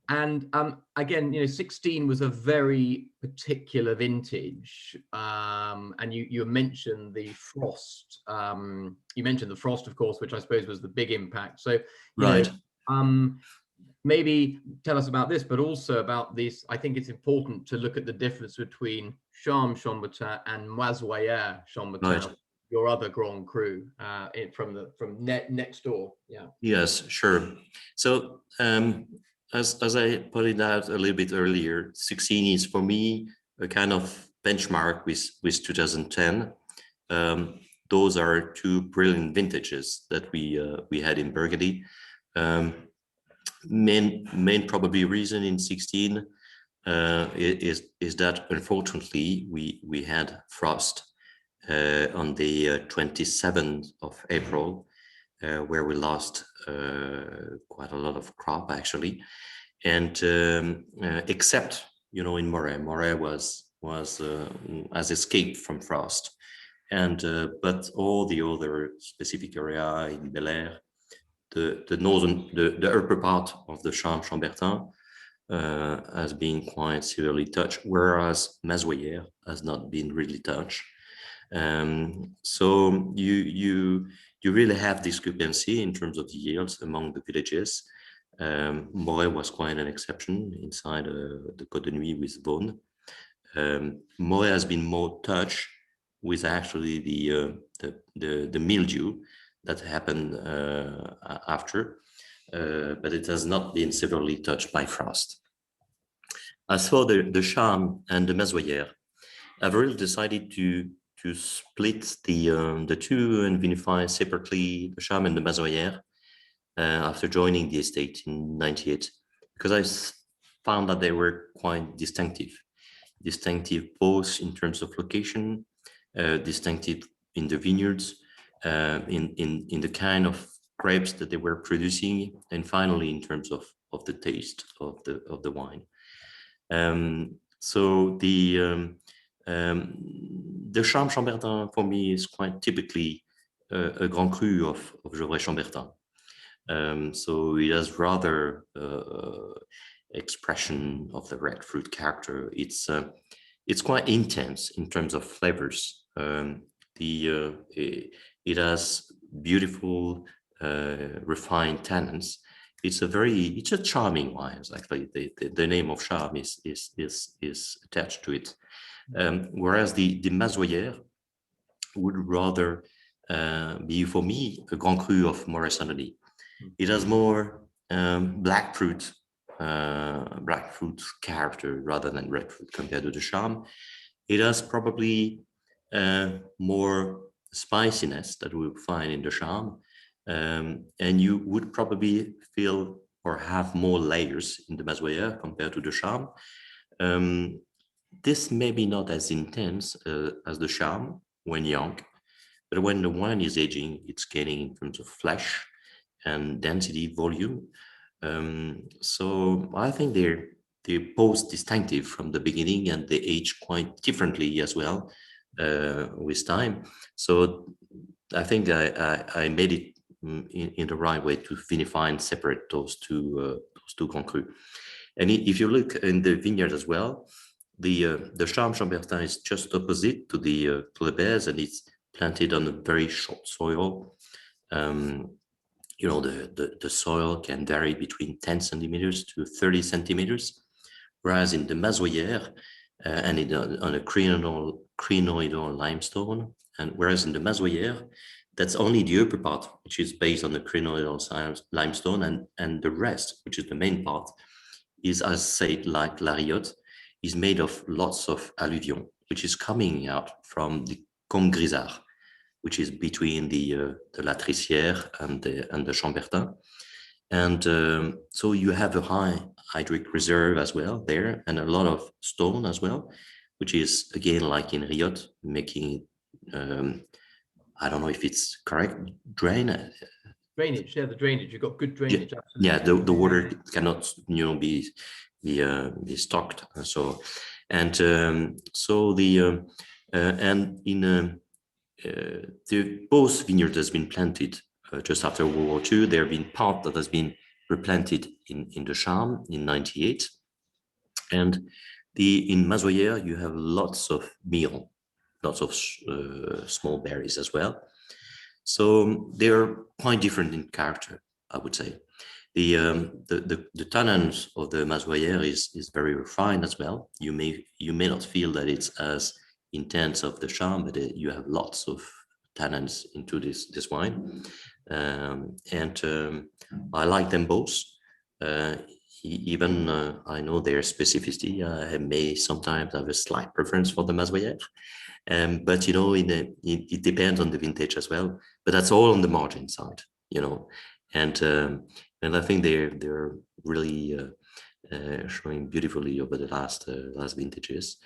And again, 16 was a very particular vintage. And you mentioned the frost. You mentioned the frost, of course, which I suppose was the big impact. So, right. Maybe tell us about this, but also about this. I think it's important to look at the difference between Charme Chambertin and Moisoyer Chambertin, right, your other Grand Cru from next door. Yeah. Yes, sure. So as I pointed out a little bit earlier, 16 is for me a kind of benchmark with 2010. Those are two brilliant vintages that we had in Burgundy. Main probably reason in 16 is that unfortunately we had frost on the 27th of April, where we lost quite a lot of crop actually, and except in Morey was has escaped from frost, and but all the other specific area in Bel Air, the upper part of the Chambertin has been quite severely touched, whereas Mazoyer has not been really touched. So you really have discrepancy in terms of the yields among the villages. Morey was quite an exception inside the Côte de Nuit with Beaune. Morey has been more touched with actually the mildew that happened after, but it has not been severely touched by frost. As for the Charme and the Mazoyer, I've really decided to split the two and vinify separately the Charme and the Mazoyer after joining the estate in '98, because I found that they were quite distinctive both in terms of location, distinctive in the vineyards, in the kind of grapes that they were producing, and finally in terms of the taste of the wine. So the Charme Chambertin for me is quite typically a Grand Cru of Gevrey Chambertin. So it has rather expression of the red fruit character. It's quite intense in terms of flavors. It has beautiful refined tannins. It's a charming wine. Actually, the name of Charme is attached to it. Whereas the Mazoyer would rather be for me a Grand Cru of Morey-Saint-Denis. It has more black fruit character rather than red fruit compared to the Charme. It has probably more spiciness that we would find in the Charme, and you would probably feel or have more layers in the Mazoyer compared to the Charme. This may be not as intense as the Charme when young, but when the wine is aging, it's gaining in terms of flesh and density, volume. So I think they're both distinctive from the beginning, and they age quite differently as well with time. So I think I made it in the right way to vinify and separate those two Grand Cru. And if you look in the vineyard as well, the Chambertin is just opposite to the base, and it's planted on a very short soil. You know, the soil can vary between 10 centimeters to 30 centimeters, whereas in the Mazoyère and on a crinoidal limestone, and whereas in the Mazoyère, that's only the upper part, which is based on the crinoidal limestone, and the rest, which is the main part, is, as said, like La Riotte, is made of lots of alluvion, which is coming out from the Combe Grisard, which is between the La Trissière and the Chambertin. And so you have a high hydric reserve as well there, and a lot of stone as well, which is, again, like in Riotte, making, I don't know if it's correct, drainage, yeah, the drainage. You've got good drainage. Yeah, the water cannot, you know, be stocked. So, and so the and in the both vineyard has been planted just after World War II. There have been part that has been replanted in the Charme in '98, and in Mazoyère you have lots of meal, lots of small berries as well. So they're quite different in character, I would say. The tannins of the Mazoyère is very refined as well. You may not feel that it's as intense of the Charme, but you have lots of tannins into this wine, and I like them both. Even I know their specificity. I may sometimes have a slight preference for the Mazoyère. But you know, it depends on the vintage as well. But that's all on the margin side, you know, and I think they're really showing beautifully over the last vintages.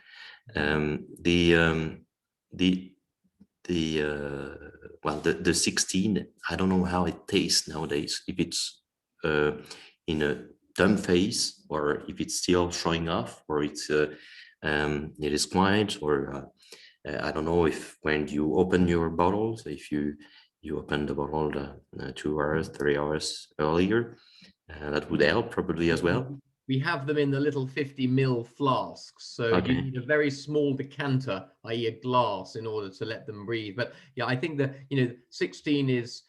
The 16, I don't know how it tastes nowadays. If it's in a dumb phase, or if it's still showing off, or it is quiet, or I don't know if when you open your bottles, if you open the bottle 2 hours, 3 hours earlier, that would help probably as well. We have them in the little 50 ml flasks, so Okay. you need a very small decanter, i.e. a glass, in order to let them breathe. But yeah, I think that, you know, 16 is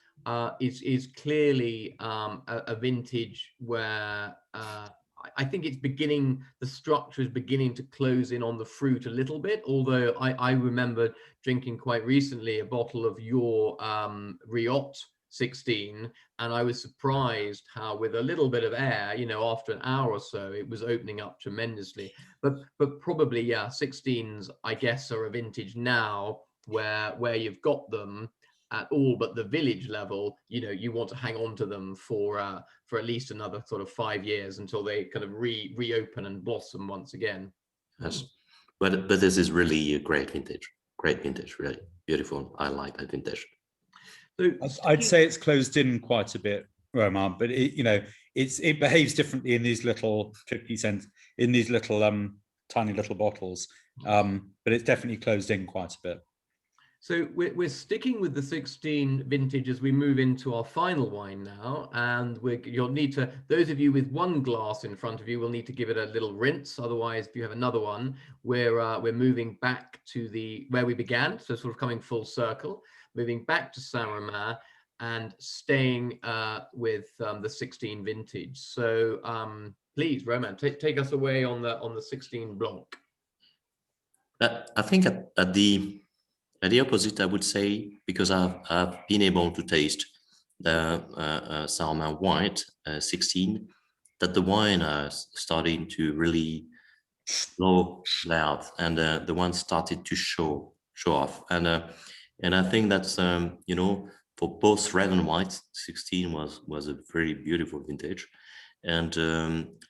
clearly a vintage where I think it's beginning, the structure is beginning to close in on the fruit a little bit, although I remember drinking quite recently a bottle of your Riots 16, and I was surprised how, with a little bit of air, you know, after an hour or so, it was opening up tremendously. But probably, yeah, 16s, I guess, are a vintage now where you've got them at all but the village level. You know, you want to hang on to them for at least another sort of 5 years until they kind of reopen and blossom once again. Yes, but this is really a great vintage, really beautiful. I like that vintage. So I'd say it's closed in quite a bit, Romain, but it behaves differently in these little 50 cent, in these little tiny little bottles, but it's definitely closed in quite a bit. So we're sticking with the 16 vintage as we move into our final wine now, and you'll need to, those of you with one glass in front of you will need to give it a little rinse. Otherwise, if you have another one, we're moving back to where we began, so sort of coming full circle, moving back to Saint-Romain and staying with the 16 vintage. So please, Romain, take us away on the 16 Blanc. I think at the opposite, I would say, because I've been able to taste the Saint-Romain White 16, that the wine is starting to really slow down, and the wine started to show off, and I think that's you know, for both red and white, 16 was a very beautiful vintage, and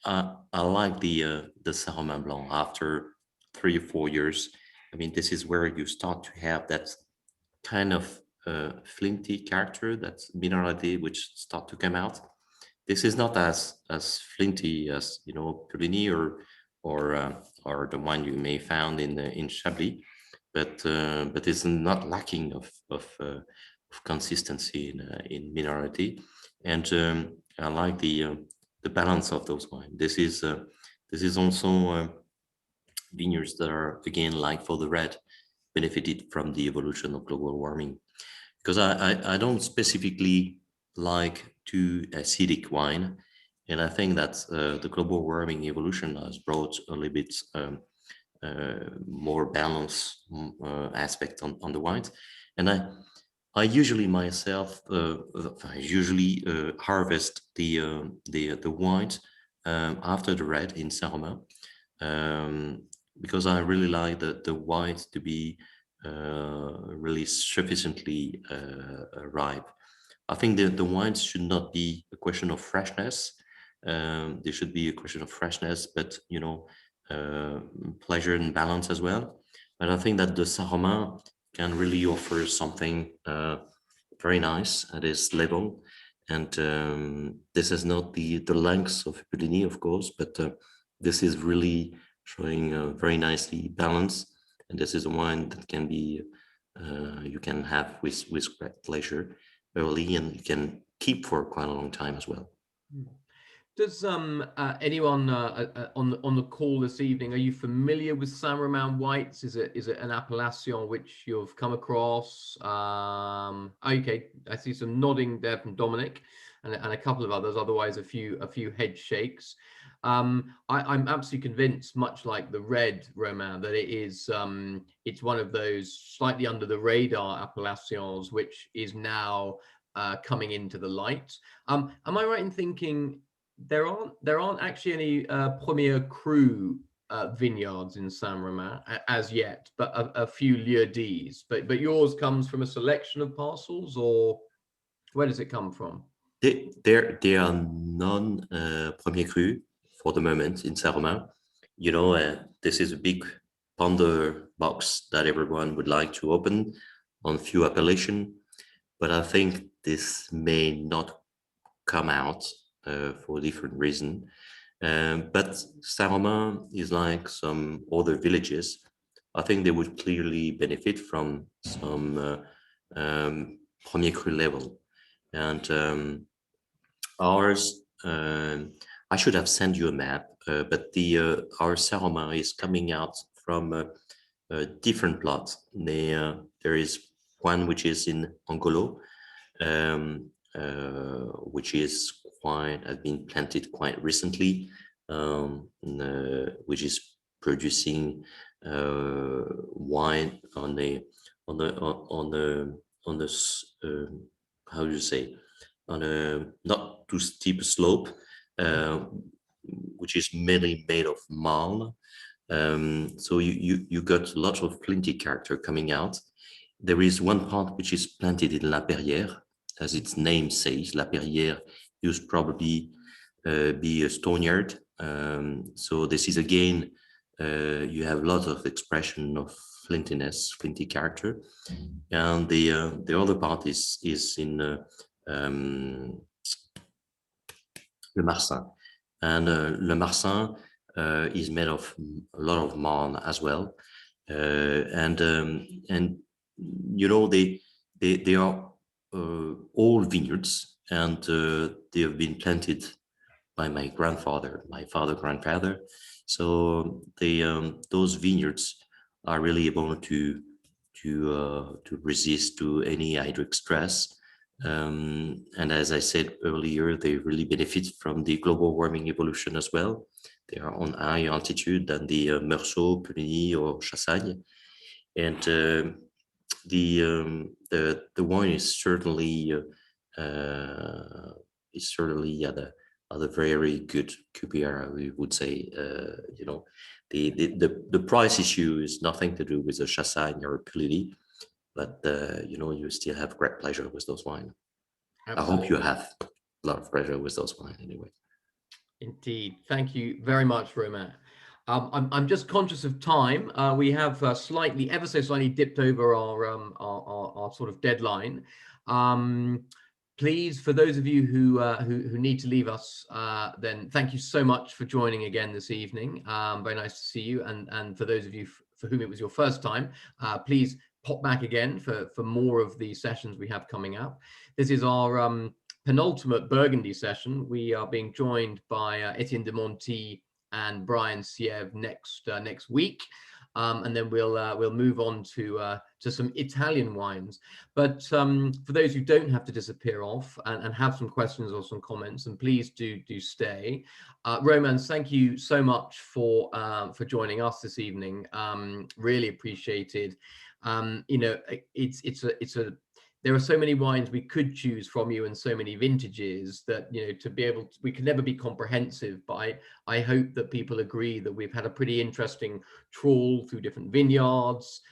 I like the Saint-Romain Blanc after 3 or 4 years. I mean, this is where you start to have that kind of flinty character, that's minerality, which start to come out. This is not as flinty as Burgundy or the one you may found in Chablis, but it's not lacking of consistency in minerality, and I like the balance of those wines. This is also vineyards that are, again, like for the red, benefited from the evolution of global warming, because I don't specifically like too acidic wine, and I think that the global warming evolution has brought a little bit more balance aspect on the wines. And I usually myself harvest the wines after the red in Saint-Romain, because I really like the wines to be really sufficiently ripe. I think the wines should not be a question of freshness. There should be a question of freshness, but pleasure and balance as well. And I think that the Saint-Romain can really offer something very nice at this level. And this is not the length of Burgundy, of course, but this is really showing very nicely balanced. And this is a wine that can be you can have with great pleasure early, and you can keep for quite a long time as well. Does anyone on the call this evening, are you familiar with Saint-Romain whites? Is it an appellation which you've come across? Okay, I see some nodding there from Dominic and a couple of others. Otherwise, a few head shakes. I'm absolutely convinced, much like the red Romain, that it is it's one of those slightly under the radar appellations which is now coming into the light. Am I right in thinking there aren't actually any Premier Cru vineyards in Saint-Romain as yet, but a few Lieu-Dits. But yours comes from a selection of parcels, or where does it come from? There are none Premier Cru for the moment in Saint-Romain. This is a big ponder box that everyone would like to open on few appellation, but I think this may not come out for different reason. But Saint-Romain is like some other villages. I think they would clearly benefit from some Premier Cru level. And ours, I should have sent you a map, but our Saint-Romain is coming out from different plots. There is one which is in Angolo, which has been planted quite recently, which is producing wine on the how do you say, on a not too steep slope, which is mainly made of marl. So you got a lot of flinty character coming out. There is one part which is planted in La Perrière, as its name says. La Perrière used probably be a stoneyard. So this is again, you have a lot of expression of flintiness, flinty character, and the other part is in Le Marsin, and Le Marsin is made of a lot of marl as well, and they are all vineyards, and they have been planted by my grandfather. So those vineyards are really able to resist to any hydric stress. And as I said earlier, they really benefit from the global warming evolution as well. They are on higher altitude than the Meursault, Puligny, or Chassagne, and the wine is certainly at a very good QPR, we would say. The price issue is nothing to do with the Chassagne or Puligny, but you still have great pleasure with those wines. I hope you have a lot of pleasure with those wines anyway. Indeed. Thank you very much, Romain. I'm just conscious of time. We have ever so slightly dipped over our sort of deadline. Please, for those of you who need to leave us, then thank you so much for joining again this evening. Very nice to see you. And for those of you for whom it was your first time, please pop back again for more of the sessions we have coming up. This is our penultimate Burgundy session. We are being joined by Etienne de Monti and Brian Siev next week. And then we'll move on to some Italian wines. But for those who don't have to disappear off and have some questions or some comments, and please do stay. Romain, thank you so much for joining us this evening. Really appreciated. You know, there are so many wines we could choose from you and so many vintages that, you know, we can never be comprehensive, but I hope that people agree that we've had a pretty interesting trawl through different vineyards,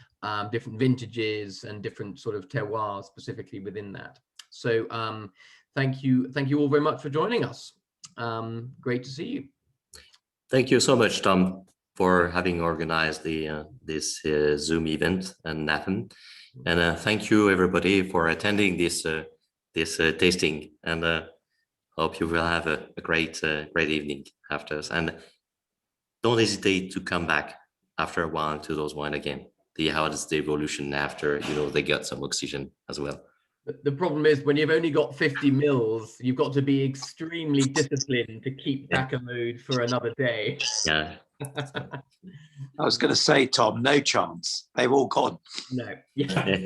different vintages and different sort of terroirs specifically within that. So thank you all very much for joining us. Great to see you. Thank you so much, Tom, for having organized this Zoom event and Nathan. And thank you everybody for attending this tasting, and hope you will have a great evening after us. And don't hesitate to come back after a while to those wine again. See how is the evolution after, you know, they got some oxygen as well. The problem is when you've only got 50 mils, you've got to be extremely disciplined to keep back a mood for another day. Yeah. I was going to say, Tom, no chance. They've all gone. No. Yeah.